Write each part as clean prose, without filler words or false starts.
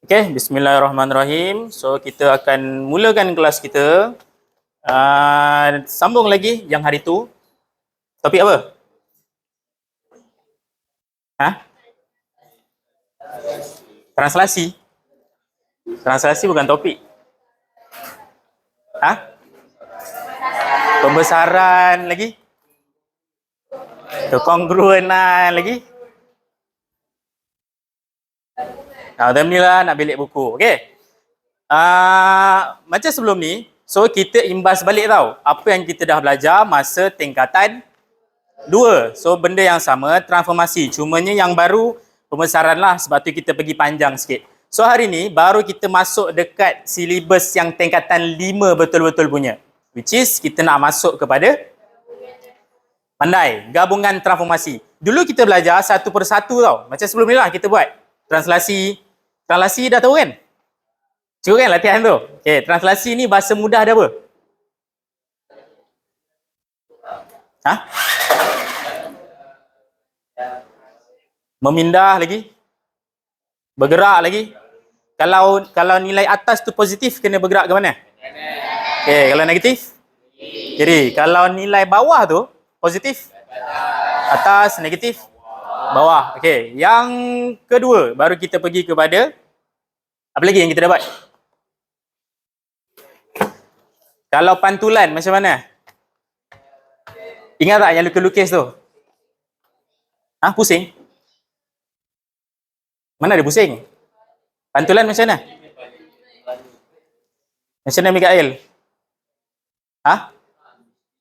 Okey, bismillahirrahmanirrahim. So, kita akan mulakan kelas kita. Sambung lagi yang hari tu. Topik apa? Translasi. Translasi bukan topik. Pembesaran lagi? Kekongruenan lagi? Time ni lah nak bilik buku. Okey. Macam sebelum ni, so kita imbas balik tau apa yang kita dah belajar masa tingkatan 2. So benda yang sama, transformasi. Cumanya yang baru pembesaran lah, sebab tu kita pergi panjang sikit. So hari ni baru kita masuk dekat silibus yang tingkatan 5 betul-betul punya. Which is kita nak masuk kepada pandai, gabungan transformasi. Dulu kita belajar satu persatu tau. Macam sebelum ni lah kita buat. Translasi. Translasi dah tahu kan? Cuba kan latihan tu. Okay, translasi ni bahasa mudah dah apa? Memindah lagi? Bergerak lagi? Kalau nilai atas tu positif, kena bergerak ke mana? Okay, kalau negatif? Kiri. Kalau nilai bawah tu positif? Atas, negatif? Bawah. Okay, yang kedua baru kita pergi kepada apa lagi yang kita dapat? Kalau pantulan macam mana? Ingat tak yang lukis-lukis tu? Pusing? Mana ada pusing? Pantulan macam mana? Macam mana Mikael?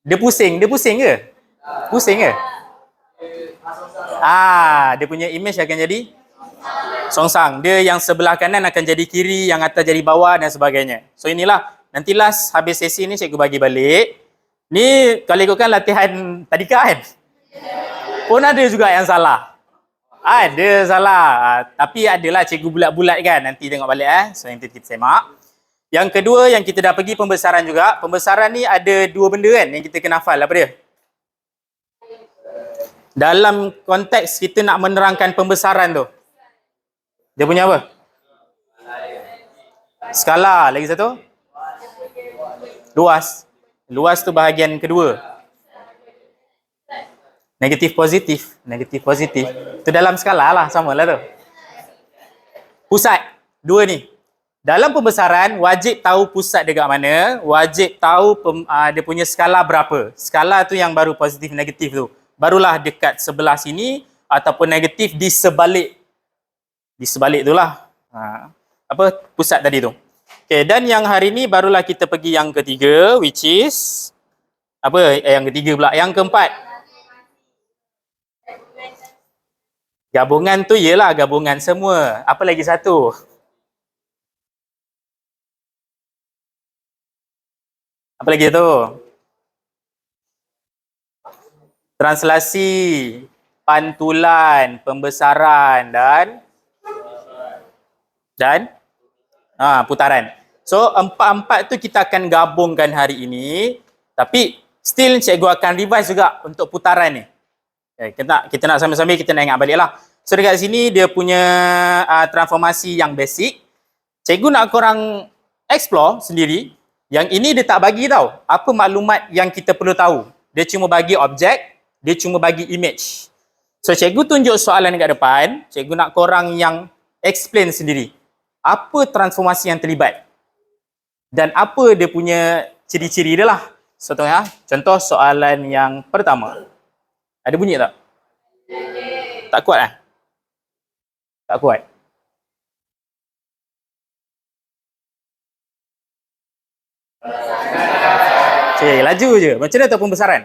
Dia pusing? Dia pusing ke? Pusing ke? Dia punya image akan jadi songsang. Dia yang sebelah kanan akan jadi kiri, yang atas jadi bawah dan sebagainya. So inilah, nanti last habis sesi ni cikgu bagi balik. Ni kalau ikutkan latihan tadi kan? Pun ada juga yang salah. Ada salah. Tapi adalah cikgu bulat-bulat kan. Nanti tengok balik So nanti kita semak. Yang kedua yang kita dah pergi pembesaran juga. Pembesaran ni ada dua benda kan yang kita kena hafal. Apa dia? Dalam konteks kita nak menerangkan pembesaran tu. Dia punya apa? Skala. Lagi satu? Luas. Luas tu bahagian kedua. Negatif positif. Negatif positif. Tu dalam skala lah. Sama lah tu. Pusat. Dua ni. Dalam pembesaran, wajib tahu pusat dekat mana. Wajib tahu dia punya skala berapa. Skala tu yang baru positif negatif tu. Barulah dekat sebelah sini. Ataupun negatif di sebalik. Di sebalik tu lah. Pusat tadi tu. Okay, dan yang hari ni barulah kita pergi yang ketiga, which is yang ketiga pula, yang keempat. Gabungan tu ialah gabungan semua. Apa lagi satu? Apa lagi tu? Translasi, pantulan, pembesaran dan putaran. So, empat-empat tu kita akan gabungkan hari ini. Tapi, still cikgu akan revise juga untuk putaran ni. Kita nak sambil-sambil kita nak ingat balik lah. So, dekat sini dia punya transformasi yang basic. Cikgu nak korang explore sendiri. Yang ini dia tak bagi tau. Apa maklumat yang kita perlu tahu. Dia cuma bagi objek. Dia cuma bagi image. So, cikgu tunjuk soalan dekat depan. Cikgu nak korang yang explain sendiri. Apa transformasi yang terlibat? Dan apa dia punya ciri-ciri dia lah. So, contoh soalan yang pertama. Ada bunyi tak? Tak kuat Tak kuat. Okay, laju je. Macam mana tu pembesaran?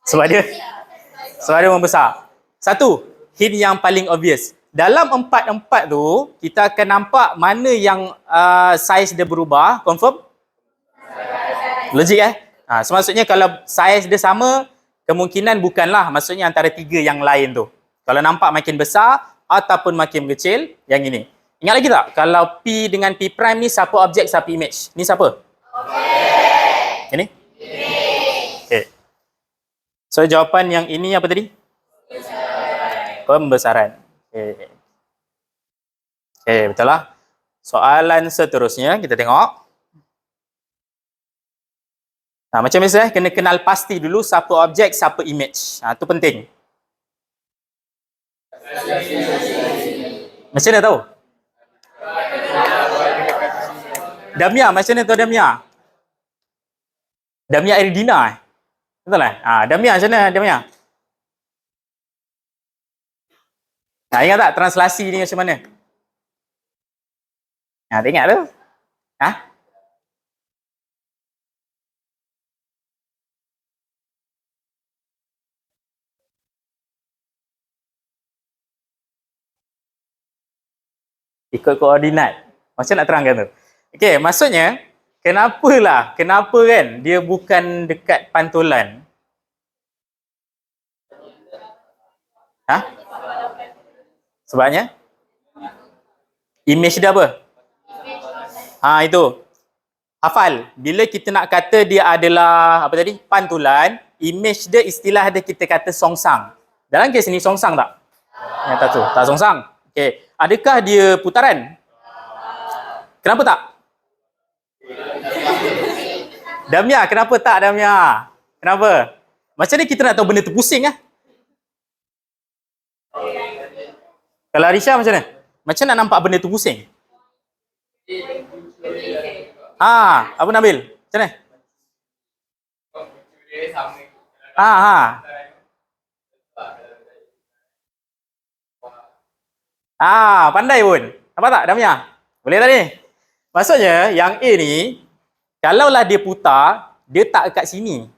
Sebab dia membesar. Satu, hint yang paling obvious. Dalam empat-empat tu, kita akan nampak mana yang saiz dia berubah. Confirm? Logik so maksudnya kalau saiz dia sama, kemungkinan bukanlah. Maksudnya antara tiga yang lain tu. Kalau nampak makin besar ataupun makin kecil, yang ini. Ingat lagi tak? Kalau P dengan P prime ni siapa objek, siapa image? Ni siapa? Objek. Ini? Okay. So jawapan yang ini apa tadi? Pembesaran. Okay. Okey, betul lah. Soalan seterusnya kita tengok. Macam biasa kena kenal pasti dulu siapa objek, siapa image. Tu penting. Macam mana tahu? Damia, macam mana tahu Damia? Damia Eridina Betul lah? Damia macam mana Damia? Ingat tak translasi ni macam mana? Tak ingat tu? Ikut koordinat. Macam nak terangkan tu? Okey, maksudnya kenapa kan dia bukan dekat pantulan? Sebabnya image dia apa? Itu. Hafal. Bila kita nak kata dia adalah apa tadi? Pantulan, image dia istilah dia kita kata songsang. Dalam kes ni songsang tak? Tak tu. Tak songsang. Okey. Adakah dia putaran? Kenapa tak? Damia, kenapa tak Damia? Kenapa? Macam ni kita nak tahu benda tu pusing Kalau Arisha macam mana? Macam nak nampak benda tu pusing? Apa Nabil? Macam mana? Pandai pun. Nampak tak Damia? Boleh tak ni? Maksudnya yang A ni, kalaulah dia putar, dia tak dekat sini.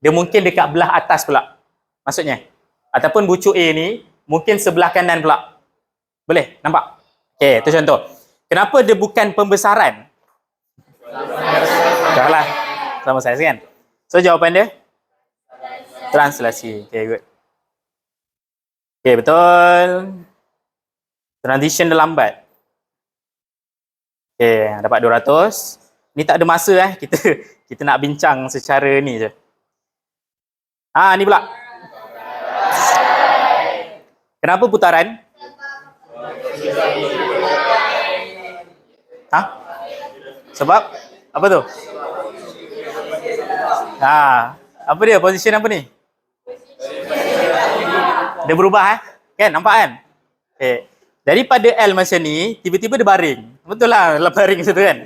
Dia mungkin dekat belah atas pula. Maksudnya. Ataupun bucu A ni, mungkin sebelah kanan pula. Boleh? Nampak? Okey, tu contoh. Kenapa dia bukan pembesaran? Dah sama saya kan? So jawapan dia? Translasi. Okey, good. Okey, betul. Transition dia lambat. Okey, dapat 200. Ni tak ada masa kita nak bincang secara ni je. Ni pula. Kenapa putaran? Sebab apa tu? Apa dia? Position apa ni? Dia berubah Kan? Nampak kan? Okay. Daripada L macam ni, tiba-tiba dia baring. Betul lah baring macam tu kan?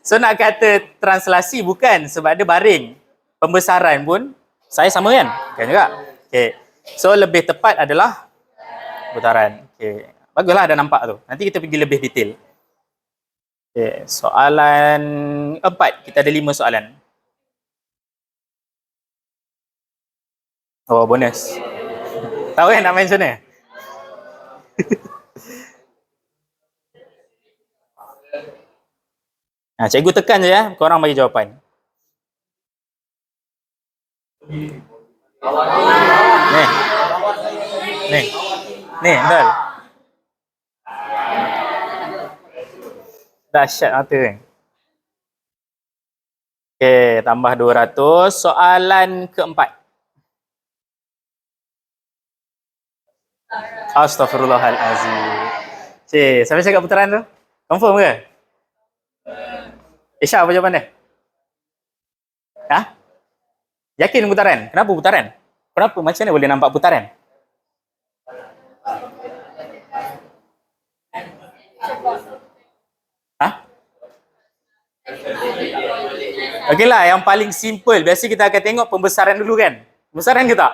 So nak kata translasi bukan sebab dia baring. Pembesaran pun saya sama kan? Kan juga? Okay. So lebih tepat adalah putaran. Okay. Baguslah dah nampak tu. Nanti kita pergi lebih detail. Okay. Soalan 4. Kita ada 5 soalan. Oh, bonus. Tahu kan nak main macam mana? Cikgu tekan je korang bagi jawapan. Ni, betul. Dahsyat mata kan. Okey, tambah 200. Soalan keempat. Astaghfirullahalazim. Cik, sampai cakap putaran tu? Confirm ke? Isyak apa jawapan dia? Yakin putaran? Kenapa putaran? Kenapa? Macam mana boleh nampak putaran? Okeylah, yang paling simple. Biasa kita akan tengok pembesaran dulu kan? Pembesaran ke tak?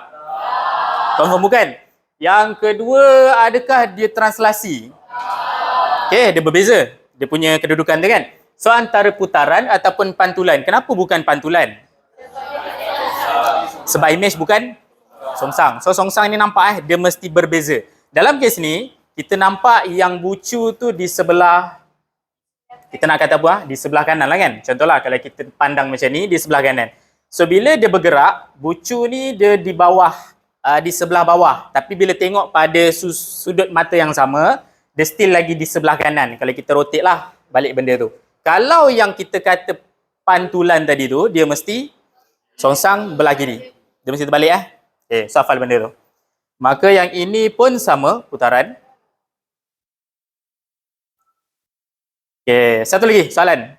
Confirm bukan? Yang kedua, adakah dia translasi? Okey, dia berbeza. Dia punya kedudukan tu kan? So, antara putaran ataupun pantulan. Kenapa bukan pantulan? Sebab image bukan songsang. So, songsang ni nampak dia mesti berbeza. Dalam kes ni, kita nampak yang bucu tu di sebelah, kita nak kata apa? Di sebelah kanan lah kan? Contohlah kalau kita pandang macam ni, di sebelah kanan. So, bila dia bergerak, bucu ni dia di bawah, di sebelah bawah. Tapi bila tengok pada sudut mata yang sama, dia still lagi di sebelah kanan. Kalau kita rotate lah balik benda tu. Kalau yang kita kata pantulan tadi tu, dia mesti songsang belah kiri. Dia mesti terbalik Okay, so hafal benda tu. Maka yang ini pun sama putaran. Okey, satu lagi soalan.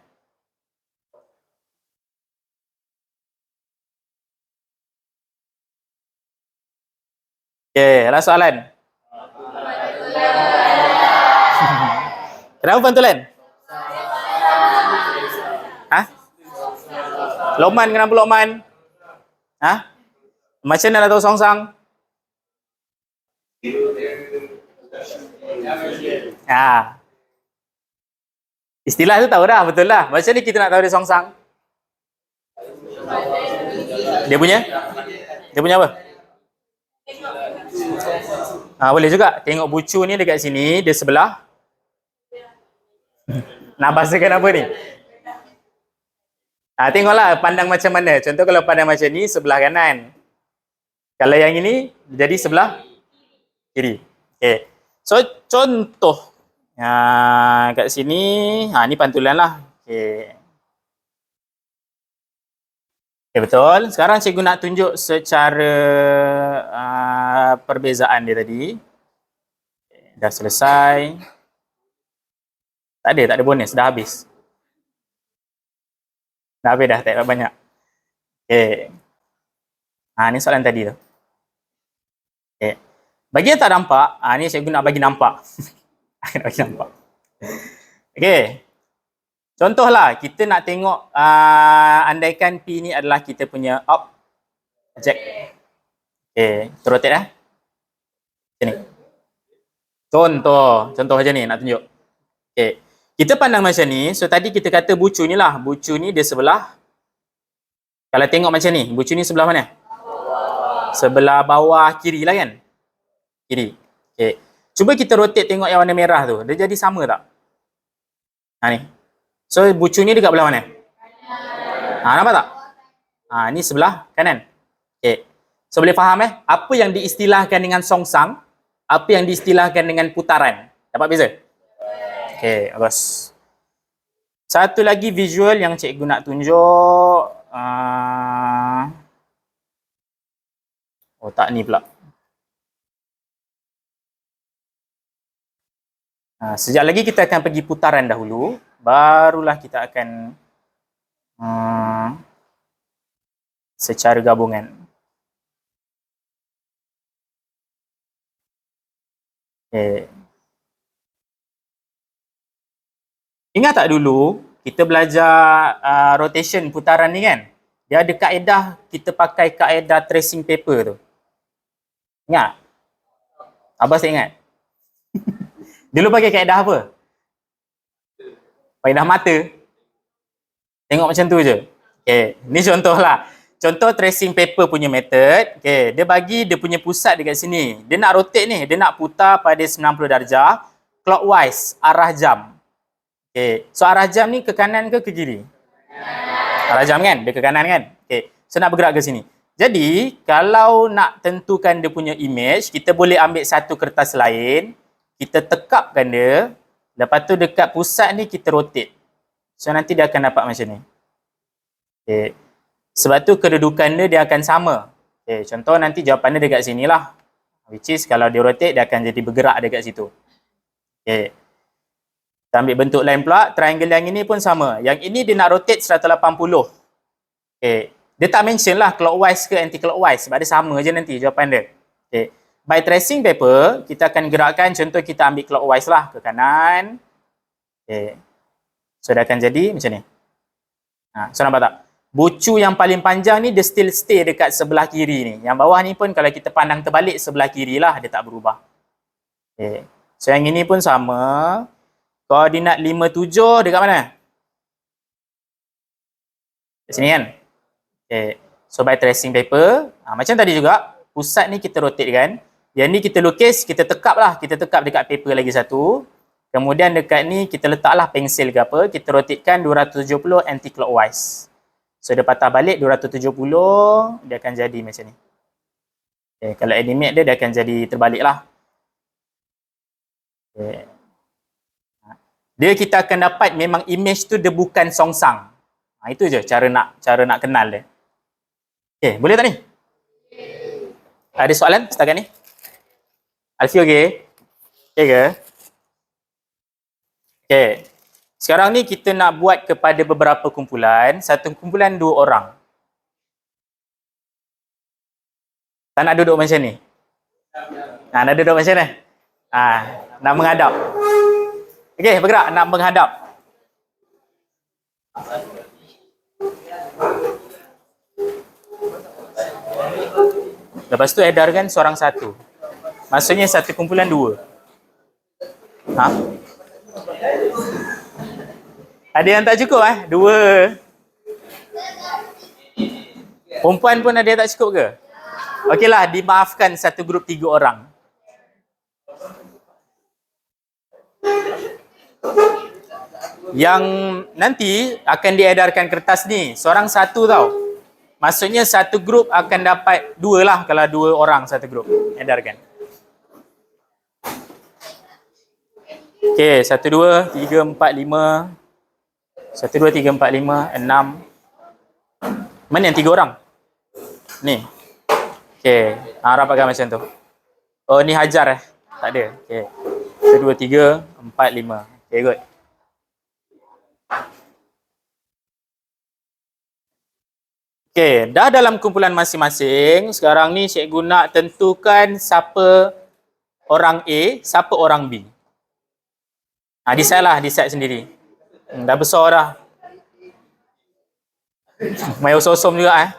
Okey, ada soalan. Kenapa pantulan? Hah? Lokman, kenapa Lokman? Hah? Macam mana nak tahu songsang? Ah, istilah tu tahu dah, betul lah. Macam ni kita nak tahu dia songsang? Dia punya? Dia punya apa? Boleh juga. Tengok bucu ni dekat sini, dia sebelah. Nak bahasakan apa ni? Tengoklah pandang macam mana. Contoh kalau pandang macam ni, sebelah kanan. Kalau yang ini, jadi sebelah kiri. Okay. So, contoh. Kat sini, ni pantulan lah. Okay. Okay, betul. Sekarang cikgu nak tunjuk secara perbezaan dia tadi. Okay, dah selesai. Tak ada bonus. Dah habis. Dah habis dah, tak ada banyak. Okay. Ni soalan tadi tu. Okay. Bagi yang tak nampak, ni cikgu nak bagi nampak. Nak bagi nampak. Okay. Contohlah, kita nak tengok andaikan P ni adalah kita punya objek. Okay. Rotate dah. Macam ni. Contoh macam ni nak tunjuk. Okay. Kita pandang macam ni, so tadi kita kata bucu ni lah. Bucu ni dia sebelah. Kalau tengok macam ni, bucu ni sebelah mana? Sebelah bawah kiri lah kan? Kiri. Okay. Cuba kita rotate tengok yang warna merah tu. Dia jadi sama tak? Ni. So, bucu ni dekat belah mana? Nampak tak? Ni sebelah kanan. Okay. So, boleh faham apa yang diistilahkan dengan songsang, apa yang diistilahkan dengan putaran. Dapat beza? Okay, bagus. Satu lagi visual yang cikgu nak tunjuk. Tak ni pula. Sekejap lagi kita akan pergi putaran dahulu. Barulah kita akan secara gabungan. Okay. Ingat tak dulu kita belajar rotation putaran ni kan? Dia ada kaedah, kita pakai kaedah tracing paper tu. Ingat? Abang tak ingat? Dulu pakai kaedah apa? Kaedah mata. Tengok macam tu je. Okay, ni contoh lah. Contoh tracing paper punya method. Okay, dia bagi dia punya pusat dekat sini. Dia nak rotate ni, dia nak putar pada 90 darjah clockwise, arah jam. Okay, so arah jam ni ke kanan ke kiri? Arah jam kan? Dia ke kanan kan? Okay, so nak bergerak ke sini. Jadi, kalau nak tentukan dia punya image, kita boleh ambil satu kertas lain, kita tekapkan dia, lepas tu dekat pusat ni kita rotate. So, nanti dia akan dapat macam ni. Okay. Sebab tu kedudukan dia akan sama. Okay, contoh nanti jawapan dia dekat sini lah. Which is kalau dia rotate, dia akan jadi bergerak dekat situ. Okay. Kita ambil bentuk lain pula, triangle yang ini pun sama. Yang ini dia nak rotate 180. Okay. Dia tak mention lah clockwise ke anti-clockwise sebab dia sama je nanti jawapan dia. Okay. By tracing paper, kita akan gerakkan, contoh kita ambil clockwise lah ke kanan. Okay. So, dia akan jadi macam ni. So, nampak tak? Bucu yang paling panjang ni dia still stay dekat sebelah kiri ni. Yang bawah ni pun kalau kita pandang terbalik sebelah kiri lah, dia tak berubah. Okay. So, yang ini pun sama. Koordinat 57 dekat mana? Di sini kan? Okay. So, by tracing paper, macam tadi juga, pusat ni kita rotate kan. Yang ni kita lukis, kita tekap lah. Kita tekap dekat paper lagi satu. Kemudian dekat ni kita letaklah pensil ke apa. Kita rotatekan 270 anti-clockwise. So, dia patah balik 270, dia akan jadi macam ni. Okay. Kalau animate dia akan jadi terbalik lah. Okay. Dia kita akan dapat memang image tu dia bukan songsang. Itu je cara nak kenal dia. Okay, boleh tak ni? Ada soalan setakat ni? Alfie okey? Okey ke? Okay. Sekarang ni kita nak buat kepada beberapa kumpulan. Satu kumpulan 2 orang. Tak nak duduk macam ni? Nak duduk macam ni? Nak menghadap. Okey, bergerak. Nak menghadap. Lepas tu edarkan seorang satu. Maksudnya satu kumpulan 2. Ada yang tak cukup 2. Perempuan pun ada yang tak cukup ke? Okeylah, dimaafkan satu grup 3 orang. Yang nanti akan diedarkan kertas ni, seorang satu tau. Maksudnya satu grup akan dapat 2 lah kalau 2 orang satu grup. Edarkan. Okey, 1, 2, 3, 4, 5. 1, 2, 3, 4, 5, 6. Mana yang 3 orang? Ni. Okey, rapatkan macam tu. Oh, ni Hajar Tak ada. Okey. 1, 2, 3, 4, 5. Okey, good. Okey, dah dalam kumpulan masing-masing. Sekarang ni cikgu nak tentukan siapa orang A, siapa orang B. Decide sendiri. Dah besar dah. Main osom-osom juga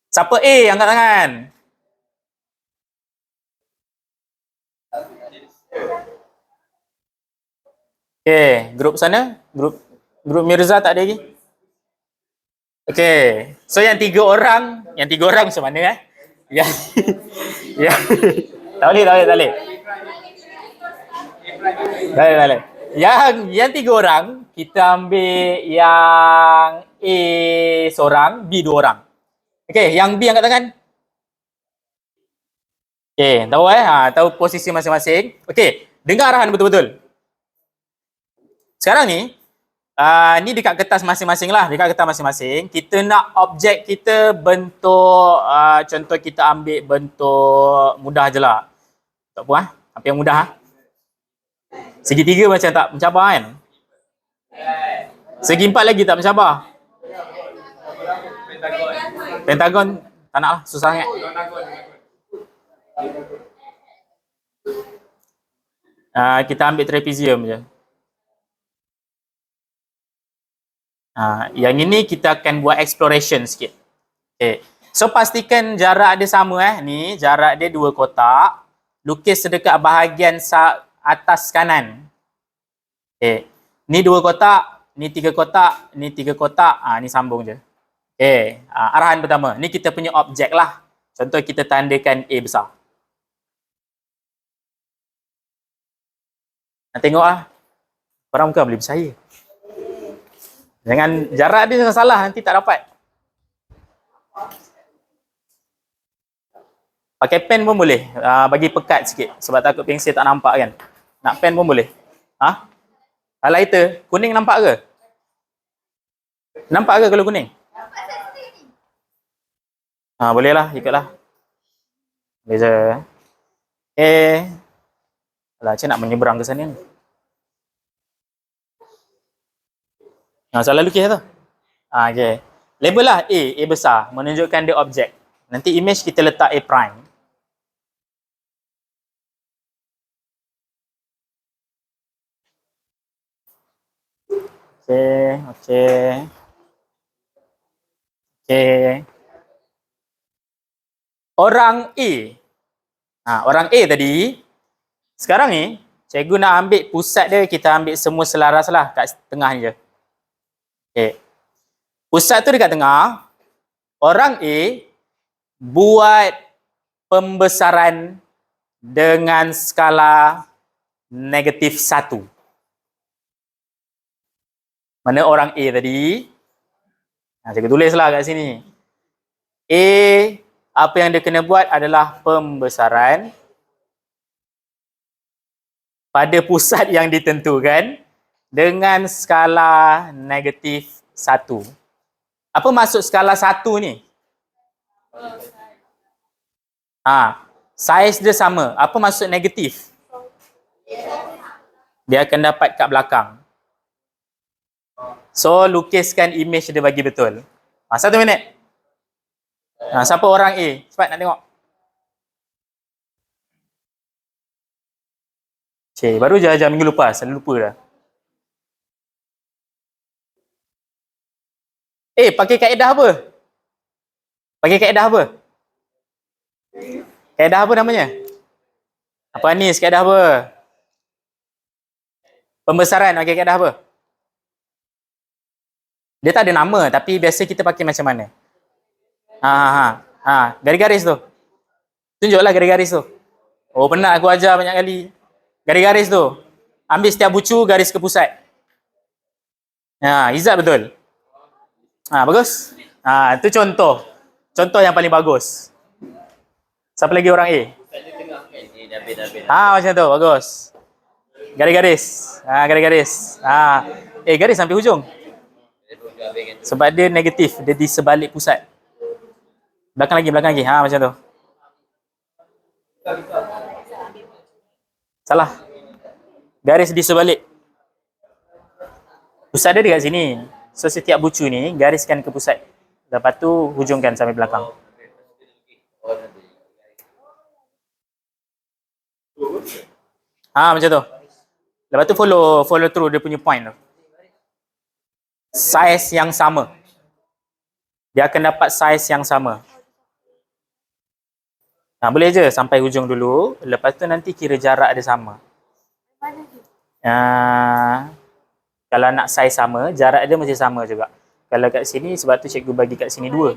Siapa A? Angkat tangan. Okey, grup sana? Grup Mirza tak ada lagi? Okey. So yang 3 orang macam mana Yang tak boleh. Yang 3 orang kita ambil yang A seorang, B 2 orang. Okey, yang B angkat tangan. Okey, tahu tahu posisi masing-masing. Okey, dengar arahan betul-betul. Sekarang ni ni dekat kertas masing-masing lah, kita nak objek kita bentuk contoh kita ambil bentuk mudah je lah. Tak apa apa yang mudah Segitiga macam tak mencabar kan? Segi 4 lagi tak mencabar. Pentagon tak nak lah, susah sangat. Kita ambil trapezium je. Yang ini kita akan buat exploration sikit. Okay. So pastikan jarak dia sama Ni jarak dia 2 kotak. Lukis sedekat bahagian atas kanan. Okay. Ni 2 kotak, ni 3 kotak, ni 3 kotak. Ni sambung je. Okay. Arahan pertama. Ni kita punya objek lah. Contoh kita tandakan A besar. Nak tengok Korang bukan boleh percaya. Jangan jarak dia jangan salah, nanti tak dapat. Pakai pen pun boleh. Bagi pekat sikit sebab takut pensel tak nampak kan. Nak pen pun boleh. Highlighter kuning nampak ke? Nampak ke kalau kuning? Boleh lah, ikutlah. Beza. Alah, cik nak menyeberang ke sana ni. Salah lukis tu. Okay. Label lah A besar, menunjukkan dia objek. Nanti image kita letak A prime. Okay. Orang A. Orang A tadi, sekarang ni, cikgu nak ambil pusat dia, kita ambil semua selaras lah kat tengah je. Okay. Pusat tu dekat tengah. Orang A buat pembesaran dengan skala -1. Mana orang A tadi? Cikgu tulislah kat sini. A, apa yang dia kena buat adalah pembesaran pada pusat yang ditentukan dengan skala -1. Apa maksud skala 1 ni? Saiz dia sama. Apa maksud negatif? Dia akan dapat kat belakang. So, lukiskan image dia bagi betul. 1 minit. Siapa orang A? Cepat nak tengok. Cik, baru je ajar minggu lepas. Saya lupa dah. Pakai kaedah apa? Pakai kaedah apa? Kaedah apa namanya? Apa ni? Kaedah apa? Pembesaran. Pakai kaedah apa? Dia tak ada nama, tapi biasa kita pakai macam mana? Garis-garis tu. Tunjuklah garis-garis tu. Oh, pernah aku ajar banyak kali. Garis-garis tu. Ambil setiap bucu, garis ke pusat. Izzat betul. Bagus. Itu contoh. Contoh yang paling bagus. Siapa lagi orang A? Macam tu, bagus. Garis-garis. Garis-garis. Garis sampai hujung. Sebab dia negatif, dia di sebalik pusat. Belakang lagi. Macam tu. Salah. Garis di sebalik. Pusat dia dekat sini. So, setiap bucu ni, gariskan ke pusat. Lepas tu, hujungkan sampai belakang. Macam tu. Lepas tu, follow through dia punya point tu. Saiz yang sama. Dia akan dapat saiz yang sama. Boleh je sampai hujung dulu. Lepas tu nanti kira jarak dia sama. Kalau nak saiz sama, jarak dia mesti sama juga. Kalau kat sini, sebab tu cikgu bagi kat sini 2.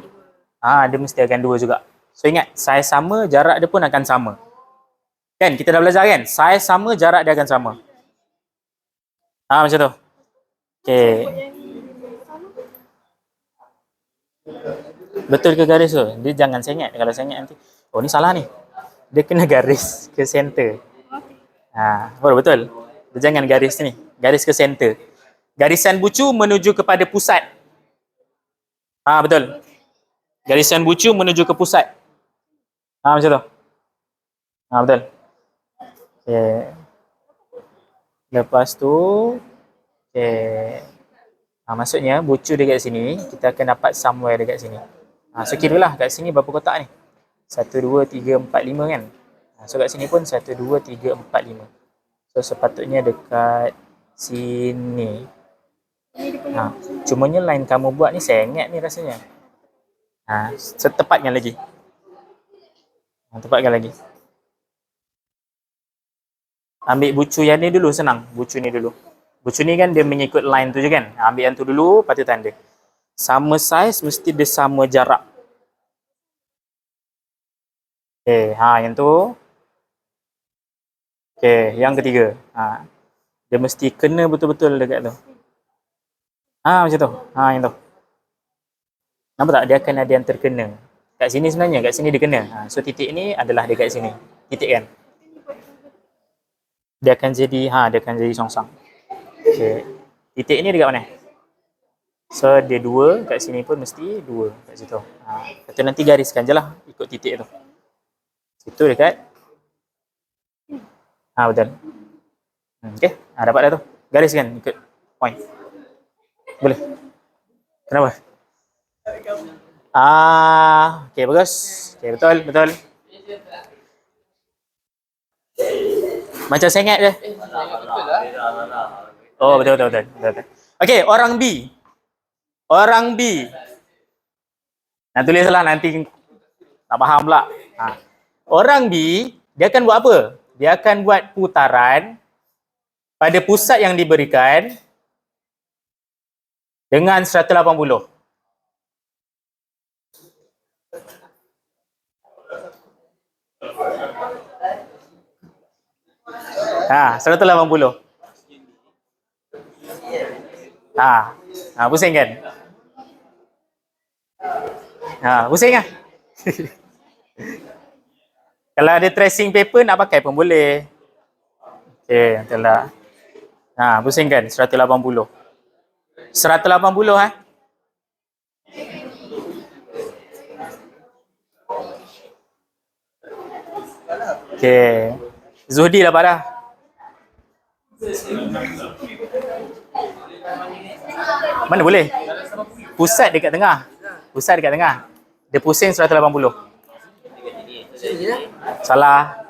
Dia mesti akan 2 juga. So ingat, saiz sama, jarak dia pun akan sama. Kan, kita dah belajar kan? Saiz sama, jarak dia akan sama. Macam tu. Okay. Betul ke garis tu? Dia jangan sengit. Kalau sengit nanti, oh ni salah ni. Dia kena garis ke center. Betul. Dia jangan garis ni. Garis ke center. Garisan bucu menuju kepada pusat. Betul. Garisan bucu menuju ke pusat. Macam tu. Betul. Okay. Lepas tu, maksudnya bucu dekat sini, kita akan dapat somewhere dekat sini. So kiralah kat sini berapa kotak ni? 1, 2, 3, 4, 5 kan? So kat sini pun 1, 2, 3, 4, 5. So sepatutnya dekat sini. Cumanya line kamu buat ni sengit ni rasanya. Setepatkan lagi. Tepatkan lagi. Ambil bucu yang ni dulu, senang. Bucu ni dulu. Bucu ni kan dia mengikut line tu je kan? Ambil yang tu dulu, lepas tu tanda. Sama saiz, mesti dia sama jarak. Yang tu. Yang ketiga. Dia mesti kena betul-betul dekat tu. Macam tu. Yang tu. Nampak tak? Dia akan ada yang terkena. Kat sini sebenarnya, kat sini dia kena. So titik ni adalah dekat sini. Titik kan? Dia akan jadi songsang. Titik ni dekat mana? So dia 2, kat sini pun mesti 2 kat situ. Lepas tu nanti gariskan je lah ikut titik tu. Situ dekat. Betul. Okay, dapat dah tu. Gariskan ikut point. Boleh. Kenapa? Okay, bagus. Okay, betul. Macam sengit je. Oh, betul. Okay, orang B. Nak tulis lah nanti tak faham pula. Orang B, dia akan buat apa? Dia akan buat putaran pada pusat yang diberikan dengan 180. 180. Pusing kan? Pusing lah. Kalau ada tracing paper nak pakai pun boleh. Okay, betul lah. Pusing kan? 180. 180 Okey. Zuhdi dapat dah. Mana boleh? Pusat dekat tengah. Pusat dekat tengah. Dia pusing 180. Salah.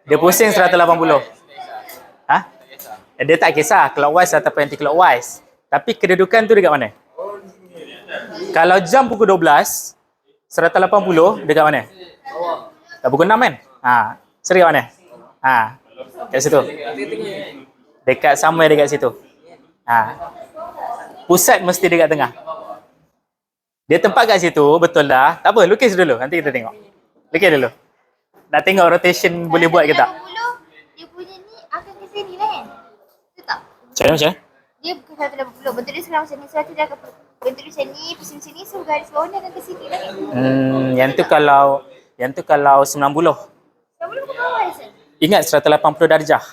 Dia pusing 180. Ha? Dia tak kisah clockwise ataupun anti clockwise. Tapi kedudukan tu dekat mana? Kalau jam pukul 12, 180 dekat mana? Dah pukul 6 kan? Ha. So dekat mana? Ha. Kat situ. Dekat somewhere dekat situ. Ha. Pusat mesti dekat tengah. Dia tempat kat situ, betul dah. Tak apa, lukis dulu. Nanti kita tengok. Lukis dulu. Nak tengok rotation boleh buat ke tak? Dia punya ni akan ke sini lah kan? Betul tak? Macam mana? Dia bukan 180. Bentuk dia sekarang macam ni. Sebab tu dia akan bentuk dia macam ni, pusing macam ni. So garis bawah ni akan ke sini lah kan? Yang tu kalau 90. Tak boleh ke bawah je? Ingat 180 darjah.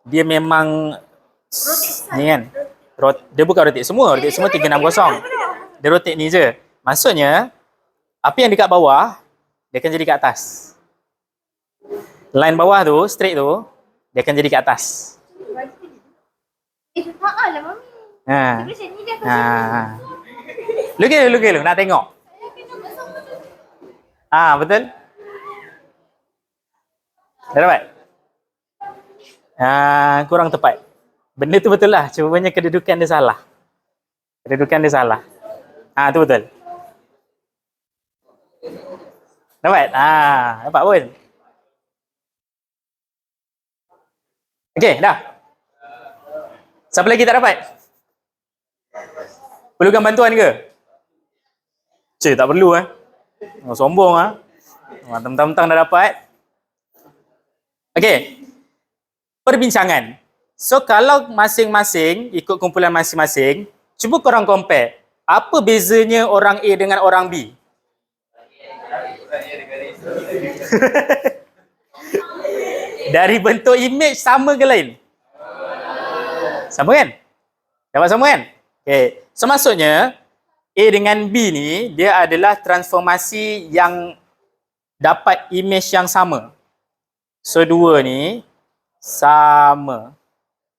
Dia memang ni kan. Dia bukan rotate semua. Rotate semua 360. Dia rotate ni je. Maksudnya apa yang dekat bawah dia akan jadi kat atas. Line bawah tu, straight tu, dia akan jadi kat atas. Lah Mami. Ha. Dia macam ni dia akan Ha. Lukis dulu. Nak tengok. Ah, betul? Dah dapat? Kurang tepat. Benda tu betul lah. Cumanya kedudukan dia salah. Kedudukan dia salah. Tu betul. Dapat? Dapat pun. Okey, dah. Siapa lagi tak dapat? Perlukan bantuan ke? Cik, tak perlu sombong Mentang-mentang dah dapat. Okey. Perbincangan. So kalau masing-masing ikut kumpulan masing-masing, cuba korang compare. Apa bezanya orang A dengan orang B? Dari bentuk image sama ke lain? Sama kan? Dapat sama kan? Okay. So maksudnya A dengan B ni dia adalah transformasi yang dapat image yang sama. So dua ni sama.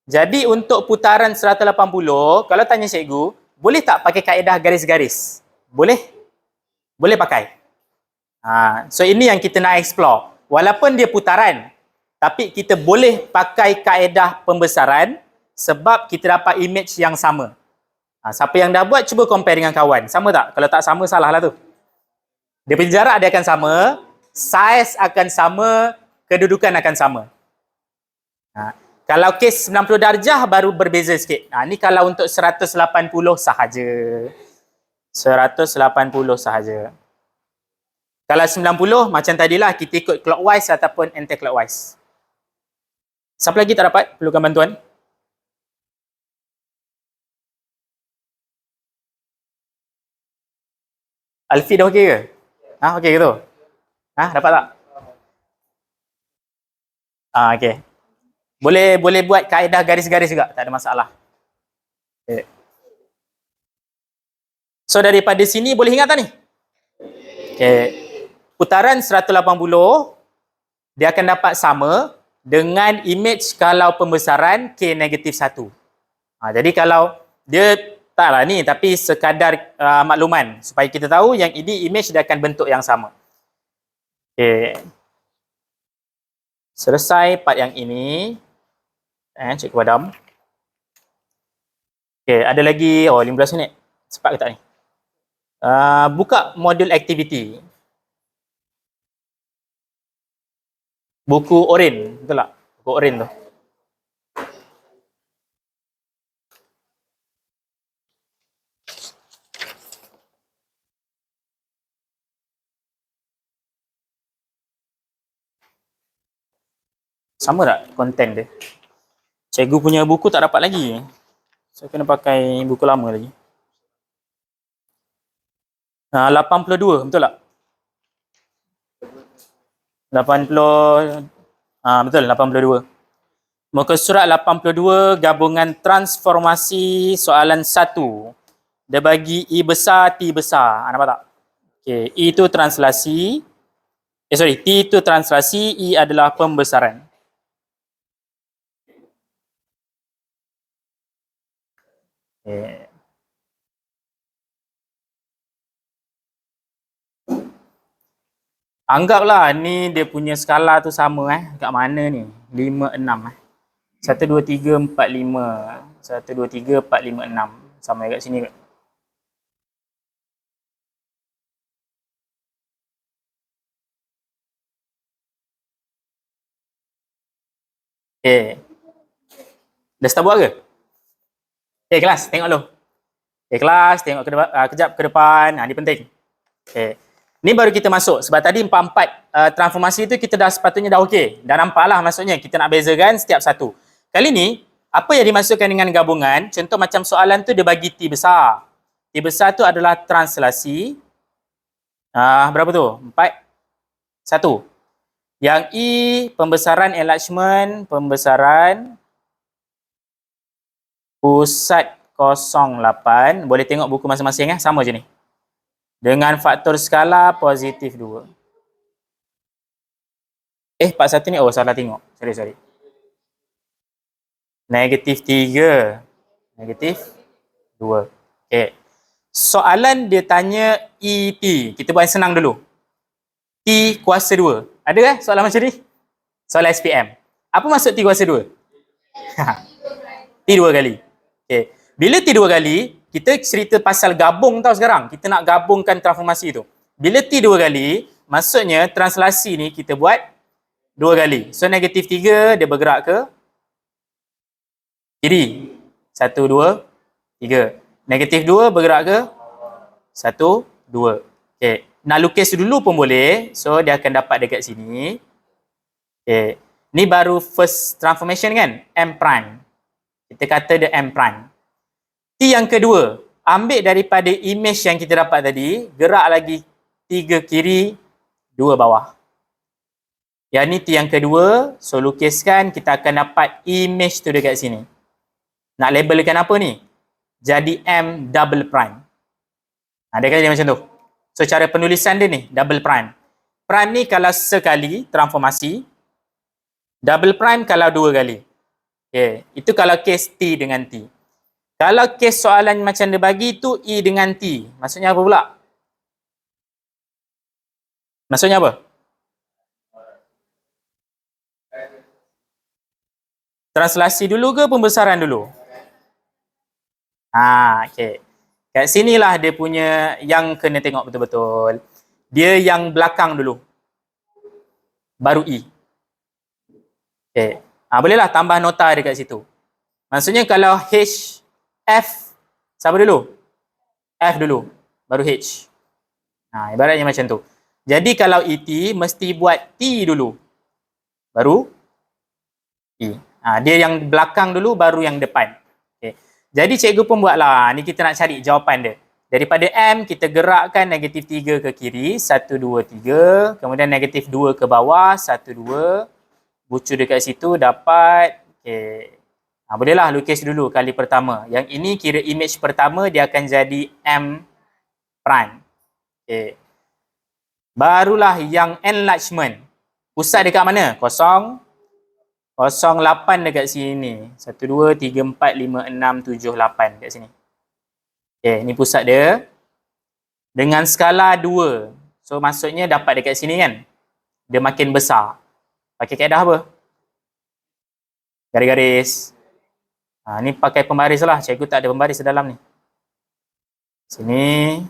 Jadi untuk putaran 180, kalau tanya cikgu, boleh tak pakai kaedah garis-garis? Boleh? Boleh pakai. So ini yang kita nak explore. Walaupun dia putaran, tapi kita boleh pakai kaedah pembesaran sebab kita dapat image yang sama. Siapa yang dah buat, cuba compare dengan kawan. Sama tak? Kalau tak sama, salah lah tu. Dia punya jarak dia akan sama, saiz akan sama, kedudukan akan sama. Kalau kes 90 darjah baru berbeza sikit. Ni kalau untuk 180 sahaja. 180 sahaja. Kalau 90 macam tadilah, kita ikut clockwise ataupun anti-clockwise. Siapa lagi tak dapat? Perlukan bantuan? Alfi dah okey ke? Okey ke tu? Dapat tak? Okey. Boleh buat kaedah garis-garis juga, tak ada masalah. Okay. So daripada sini boleh ingat tak ni? Okey. Putaran 180 dia akan dapat sama dengan image kalau pembesaran K-1. Jadi kalau dia taklah ni, tapi sekadar makluman supaya kita tahu yang ini image dia akan bentuk yang sama. Okey. Selesai part yang ini. Cikgu padam. Okey, ada lagi 15 minit. Cepat ke tak ni? Buka modul aktiviti. Buku Oren, betul tak? Buku Oren tu. Sama tak konten dia? Cikgu punya buku tak dapat lagi. Saya kena pakai buku lama lagi. 82, betul tak? 80, betul, 82. Muka surat 82, gabungan transformasi soalan 1. Dia bagi I besar, T besar. Nampak tak? Okay, I itu translasi, T itu translasi, E adalah pembesaran. Okay. Anggaplah ni dia punya skala tu sama kat mana ni? 5, 6 1, 2, 3, 4, 5. 1, 2, 3, 4, 5, 6. Sama kat sini kot. Okay. Dah start buat ke? Okay, kelas. Tengok dulu. Okay, kelas. Tengok kejap ke depan. Ni penting. Okay. Ni baru kita masuk. Sebab tadi empat-empat transformasi tu kita dah sepatutnya dah okey. Dah nampak lah maksudnya. Kita nak bezakan setiap satu. Kali ni, apa yang dimasukkan dengan gabungan, contoh macam soalan tu dia bagi T besar. T besar tu adalah translasi. Berapa tu? 4. 1. Yang E, pembesaran enlargement, pembesaran pusat 08. Boleh tengok buku masing-masing sama je ni. Dengan faktor skala positif 2. Part 1 ni, salah tengok. Sorry. Negatif 3. Negatif 2. Okay. Soalan dia tanya ET. Kita buat yang senang dulu. T kuasa 2. Ada soalan macam ni? Soalan SPM. Apa maksud T kuasa 2? T 2 kali. Okay. Bila T 2 kali, kita cerita pasal gabung tau sekarang. Kita nak gabungkan transformasi tu. Bila T 2 kali, maksudnya translasi ni kita buat 2 kali. So negatif 3 dia bergerak ke kiri. 1, 2, 3. Negatif 2 bergerak ke 1, 2. Okay. Nak lukis dulu pun boleh. So dia akan dapat dekat sini. Okay. Ni baru first transformation kan? M prime. Kita kata dia M prime. T yang kedua, ambil daripada image yang kita dapat tadi, gerak lagi 3 kiri, 2 bawah. Yang ni T yang kedua, so lukiskan, kita akan dapat image tu dekat sini. Nak labelkan apa ni? Jadi M double prime. Dia kata dia macam tu. So cara penulisan dia ni, double prime. Prime ni kalau sekali transformasi, double prime kalau 2 kali. Okay. Itu kalau case T dengan T. Kalau case soalan macam dia bagi tu E dengan T. Maksudnya apa pula? Maksudnya apa? Translasi dulu ke pembesaran dulu? Okay. Kat sinilah dia punya yang kena tengok betul-betul. Dia yang belakang dulu. Baru E. Okay. Bolehlah tambah nota dekat situ. Maksudnya kalau H, F, siapa dulu? F dulu. Baru H. Ibaratnya macam tu. Jadi kalau ET, mesti buat T dulu. Baru E. Dia yang belakang dulu, baru yang depan. Okay. Jadi cikgu pun buatlah. Ni kita nak cari jawapan dia. Daripada M, kita gerakkan negatif 3 ke kiri. 1, 2, 3. Kemudian negatif 2 ke bawah. 1, 2. Bucu dekat situ, dapat. Okay. Bolehlah lukis dulu kali pertama. Yang ini kira image pertama, dia akan jadi M prime. Okay. Barulah yang enlargement. Pusat dekat mana? 0, 08 dekat sini. 1, 2, 3, 4, 5, 6, 7, 8 dekat sini. Okay, ni pusat dia. Dengan skala 2. So maksudnya dapat dekat sini kan? Dia makin besar. Pakai kaedah apa? Garis-garis. Ni pakai pembaris lah. Cikgu tak ada pembaris dalam ni. Sini.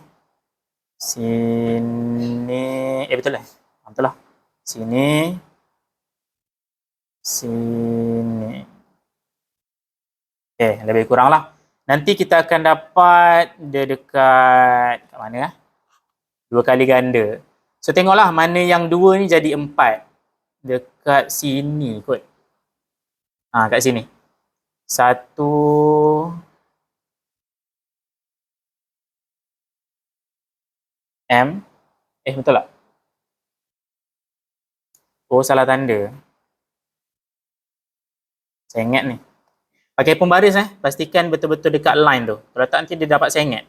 Sini. Betul lah. Betul lah. Sini. Sini. Okay, lebih kurang lah. Nanti kita akan dapat dia dekat kat mana? 2 kali ganda. So tengoklah mana yang 2 ni jadi 4. Dekat sini kot. Kat sini. 1 M. Betul tak? Salah tanda. Saya ingat ni. Pakai pembaris pastikan betul-betul dekat line tu. Kalau tak nanti dia dapat sengit.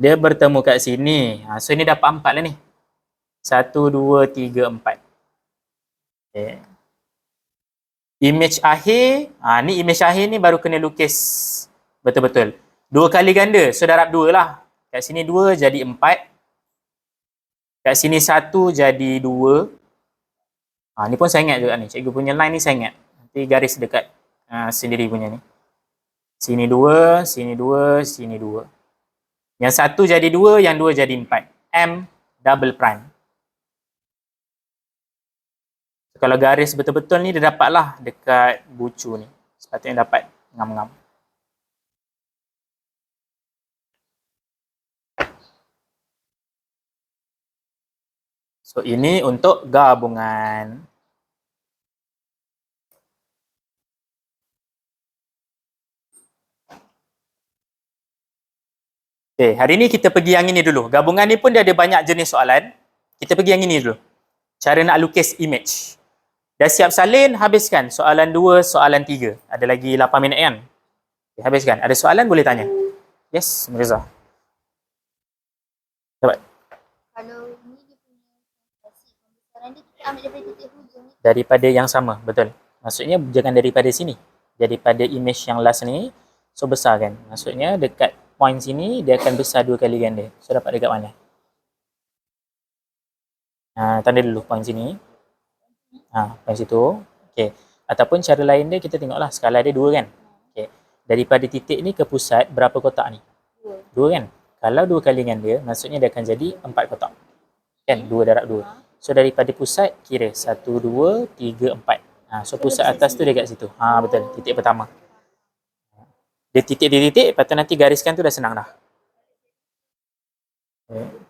Dia bertemu kat sini. So ini dapat 4 lah ni. 1, 2, 3, 4. Okay. Image akhir, ni image akhir ni baru kena lukis betul-betul. 2 kali ganda, so darab 2 lah. Kat sini 2 jadi 4. Kat sini 1 jadi 2. Ni pun saya ingat juga ni. Cikgu punya line ni saya ingat. Nanti garis dekat sendiri punya ni. Sini 2, sini 2, sini 2. Yang 1 jadi 2, yang 2 jadi 4. M double prime. So, kalau garis betul-betul ni dia dapatlah dekat bucu ni. Sepatutnya dapat ngam-ngam. So ini untuk gabungan. Okay, hari ni kita pergi yang ini dulu. Gabungan ni pun dia ada banyak jenis soalan. Kita pergi yang ini dulu. Cara nak lukis image. Dah siap salin, habiskan. Soalan 2, soalan 3. Ada lagi 8 minit kan? Okay, habiskan. Ada soalan boleh tanya. Yes, Mirza. Dapat. Kalau ni dia punya pembesaran dia, kita ambil daripada titik hujung ni. Daripada yang sama, betul. Maksudnya jangan daripada sini. Daripada image yang last ni, so besar kan. Maksudnya dekat point sini, dia akan besar 2 kali ganda. So dapat dekat mana? Tanda dulu point sini. Point situ. Okay. Ataupun cara lain dia, kita tengoklah skala dia 2 kan. Okay. Daripada titik ni ke pusat, berapa kotak ni? 2 kan. Kalau 2 kali ganda, maksudnya dia akan jadi 4 kotak. Kan? 2 darab 2. So daripada pusat, kira 1, 2, 3, 4. So pusat atas tu dia kat situ. Betul. Titik pertama. Dia titik, lepas tu nanti gariskan tu dah senang dah. Okay.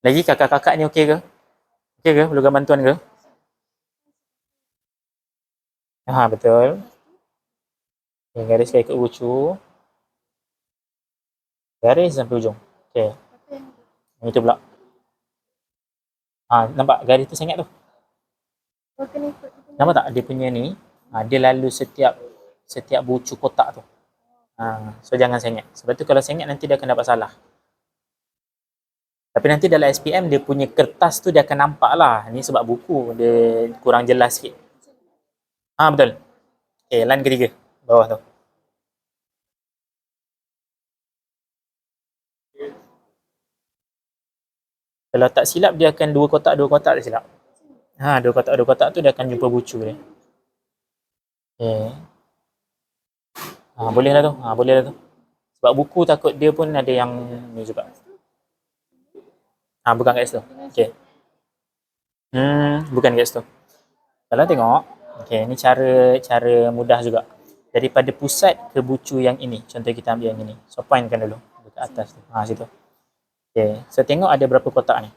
Lagi kakak-kakak ni okey ke? Okey ke? Perlukan bantuan ke? Betul. Okay, gariskan ikut bucu. Garis sampai ujung. Okey. Yang itu pula. Nampak garis tu sangat tu. Nampak tak dia punya ni? Dia lalu setiap bucu kotak tu. So jangan sengit. Sebab tu kalau sengit nanti dia akan dapat salah. Tapi nanti dalam SPM dia punya kertas tu dia akan nampak lah. Ni sebab buku dia kurang jelas sikit. Betul. Okay, line ketiga. Bawah tu. Kalau tak silap dia akan 2 kotak tak silap. 2 kotak tu dia akan jumpa bucu dia. Okay. Boleh lah tu. Boleh lah tu. Sebab buku takut dia pun ada yang ni juga. Bukan kat situ. Okay. Bukan kat situ. Kalau tengok, okay, ni cara mudah juga. Daripada pusat ke bucu yang ini. Contoh kita ambil yang ini. So pointkan dulu dekat atas tu. Situ. Okay. So tengok ada berapa kotak ni?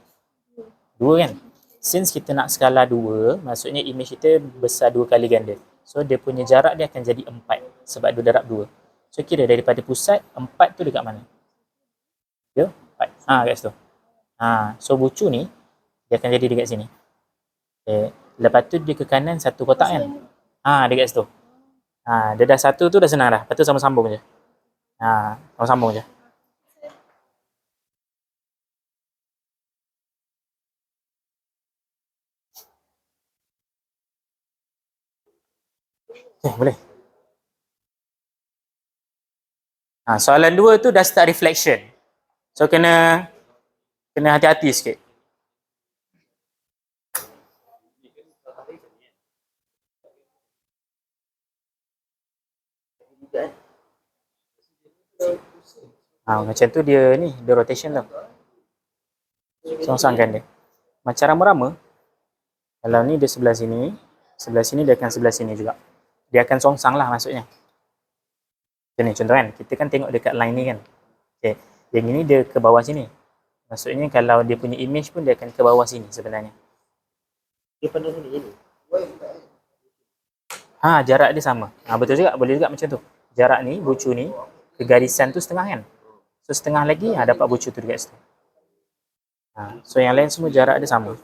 2 kan? Since kita nak skala 2, maksudnya image kita besar 2 kali ganda. So dia punya jarak dia akan jadi 4 sebab 2 darab 2. So kira daripada pusat 4 tu dekat mana? Dia 4. Kat situ. So bucu ni dia akan jadi dekat sini. Okay. Lepas tu dia ke kanan 1 kotak kan? Dekat situ. Dia dah 1 tu dah senang dah. Lepas tu sambung je. Sambung je. Okay, boleh. Soalan 2 tu dah start reflection. So kena hati-hati sikit. Macam tu dia rotation tu. Songsangkan dia. Macam rama-rama, kalau ni dia sebelah sini dia akan sebelah sini juga. Dia akan songsang lah maksudnya. Macam ni contoh kan, kita kan tengok dekat line ni kan. Okay. Yang ini dia ke bawah sini. Maksudnya kalau dia punya image pun dia akan ke bawah sini sebenarnya. Dia pada sini je ni. Jarak dia sama. Betul juga, boleh juga macam tu. Jarak ni, bucu ni, ke garisan tu setengah kan. So setengah lagi, dapat bucu tu dekat situ. So yang lain semua jarak dia sama.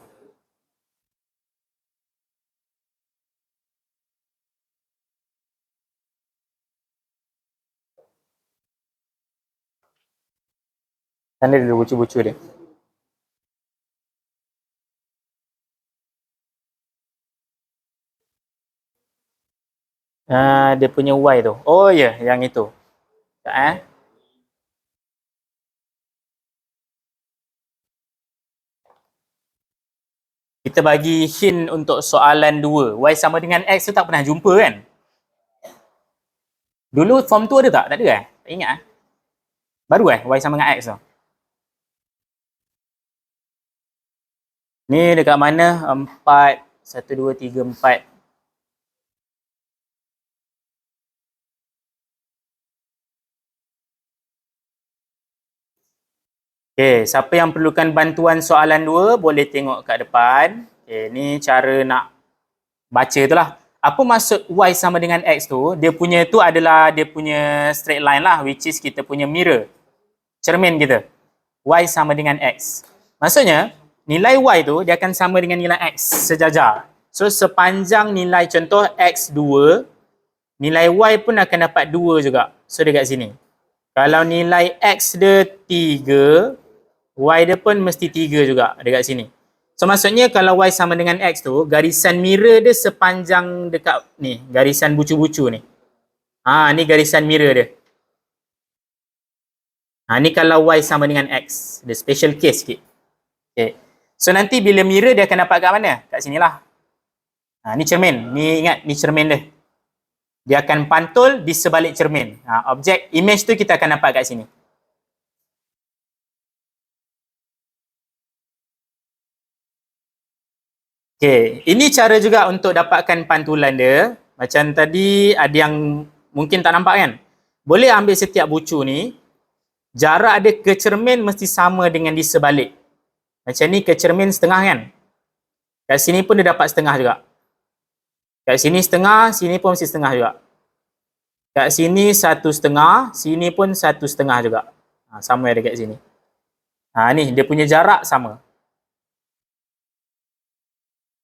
Tanda dulu bucu-bucu dia. Dia punya Y tu. Oh ya, yeah, yang itu. Sekejap, Kita bagi hint untuk soalan 2. Y sama dengan X tu tak pernah jumpa kan? Dulu form tu ada tak? Tak ada kan? Tak ingat Baru Y sama dengan X tu. Ni dekat mana? 4, 1, 2, 3, 4. Okay, siapa yang perlukan bantuan soalan 2 boleh tengok kat depan. Okay, ni cara nak baca tu lah. Apa maksud Y sama dengan X tu? Dia punya tu adalah dia punya straight line lah, which is kita punya mirror. Cermin kita. Y sama dengan X. Maksudnya, nilai Y tu dia akan sama dengan nilai X sejajar. So, sepanjang nilai contoh X 2, nilai Y pun akan dapat 2 juga. So, dekat sini. Kalau nilai X dia 3, Y dia pun mesti 3 juga dekat sini. So maksudnya kalau Y sama dengan X tu, garisan mirror dia sepanjang dekat ni, garisan bucu-bucu ni. Ni garisan mirror dia. Ni kalau Y sama dengan X. Dia special case sikit. Okay. So nanti bila mirror dia akan dapat kat mana? Kat sinilah. Ni cermin. Ni ingat, ni cermin dia. Dia akan pantul di sebalik cermin. Objek image tu kita akan dapat kat sini. Okay, ini cara juga untuk dapatkan pantulan dia. Macam tadi ada yang mungkin tak nampak kan? Boleh ambil setiap bucu ni, jarak dia ke cermin mesti sama dengan di sebalik. Macam ni ke cermin setengah kan? Kat sini pun dia dapat setengah juga. Kat sini setengah, sini pun mesti setengah juga. Kat sini 1,5, sini pun 1,5 juga. Sama dekat sini. Ni dia punya jarak sama.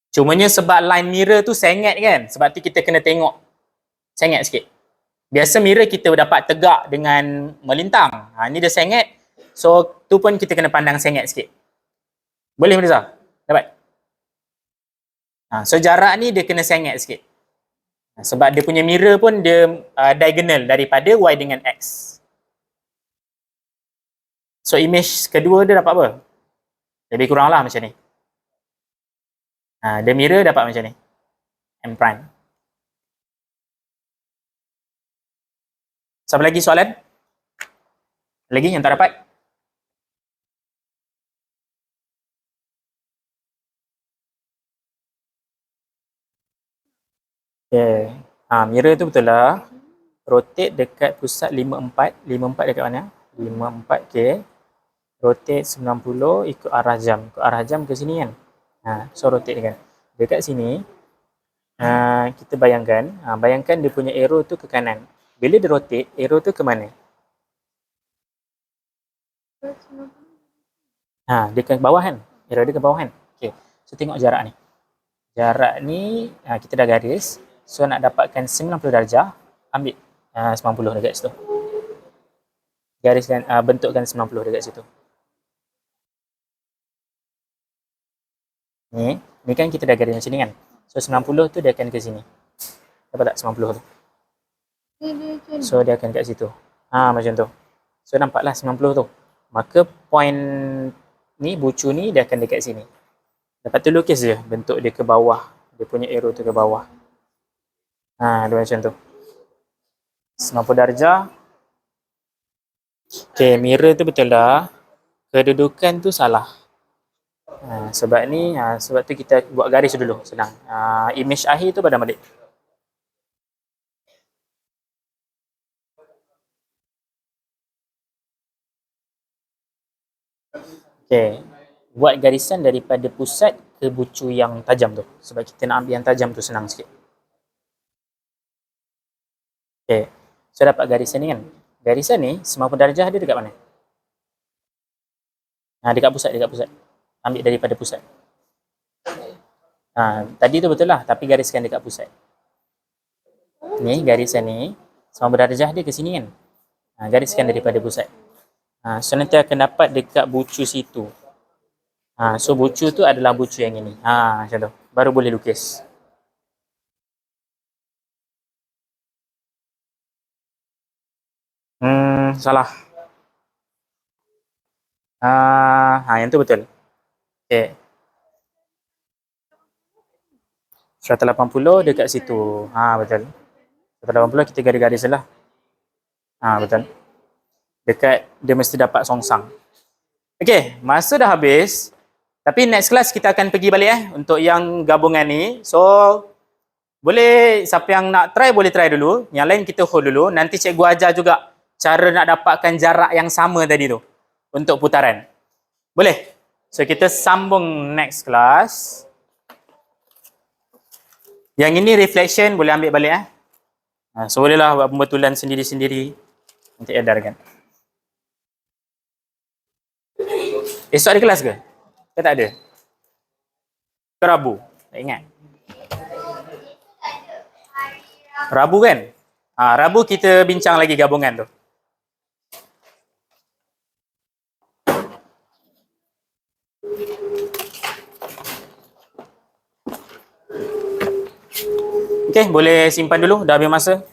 Cumanya sebab line mirror tu sengit kan? Sebab tu kita kena tengok. Sengit sikit. Biasa mirror kita dapat tegak dengan melintang. Ni dia sengit. So, tu pun kita kena pandang sengit sikit. Boleh Mirza? Dapat? So, jarak ni dia kena sengit sikit. Sebab dia punya mirror pun dia diagonal daripada Y dengan X. So, image kedua dia dapat apa? Lebih kurang lah macam ni. Dia mirror dapat macam ni. M prime. Siapa lagi soalan? Lagi yang tak dapat? Okay. Mirror tu betul lah. Rotate dekat pusat 54. 54 dekat mana? 54, okay. Rotate 90 ikut arah jam. Ikut arah jam ke sini kan? So rotate kan. Dekat sini, kita bayangkan, bayangkan dia punya arrow tu ke kanan. Bila dia rotate, arrow tu ke mana? Dia ke bawah kan? Arrow dia ke bawah kan? Okay. So tengok jarak ni. Jarak ni, kita dah garis. So nak dapatkan 90 darjah, ambil 90 dekat situ. Gariskan, bentukkan 90 dekat situ. Ni kan kita dah garis macam ni kan. So 90 tu dia akan ke sini. Dapat tak 90 tu? So dia akan kat situ. Macam tu. So nampaklah 90 tu. Maka point ni, bucu ni dia akan dekat sini. Dapat tu lukis je bentuk dia ke bawah. Dia punya arrow tu ke bawah. Dia macam tu. 90 darjah. Okay, mirror tu betul lah. Kedudukan tu salah. Sebab ni, sebab tu kita buat garis dulu, senang. Image akhir tu padam balik. Okay, buat garisan daripada pusat ke bucu yang tajam tu. Sebab kita nak ambil yang tajam tu senang sikit. Okay, so dapat garisan ni kan. Garisan ni, 90 darjah dia dekat mana? Dekat pusat, dekat pusat. Ambil daripada pusat. Tadi tu betul lah, tapi gariskan dekat pusat. Ni, garisan ni, 90 darjah dia ke sini kan. Gariskan daripada pusat. So nanti akan dapat dekat bucu situ. So bucu tu adalah bucu yang ini. Macam tu. Baru boleh lukis. Salah. Yang tu betul. Okay. 180 dekat situ. Betul. 180 kita garis-garis je lah. Betul. Dekat dia mesti dapat songsang. Okay, masa dah habis. Tapi next class kita akan pergi balik untuk yang gabungan ni. So, boleh siapa yang nak try boleh try dulu. Yang lain kita hold dulu. Nanti cikgu ajar juga cara nak dapatkan jarak yang sama tadi tu untuk putaran. Boleh? So, kita sambung next class. Yang ini reflection boleh ambil balik So, bolehlah buat pembetulan sendiri-sendiri. Nanti edarkan. Esok ada kelas ke? Ke tak ada? Ke Rabu? Tak ingat. Rabu kan? Rabu kita bincang lagi gabungan tu. Okay, boleh simpan dulu. Dah habis masa.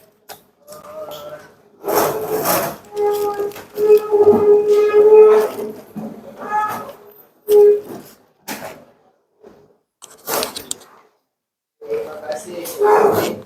Terima kasih.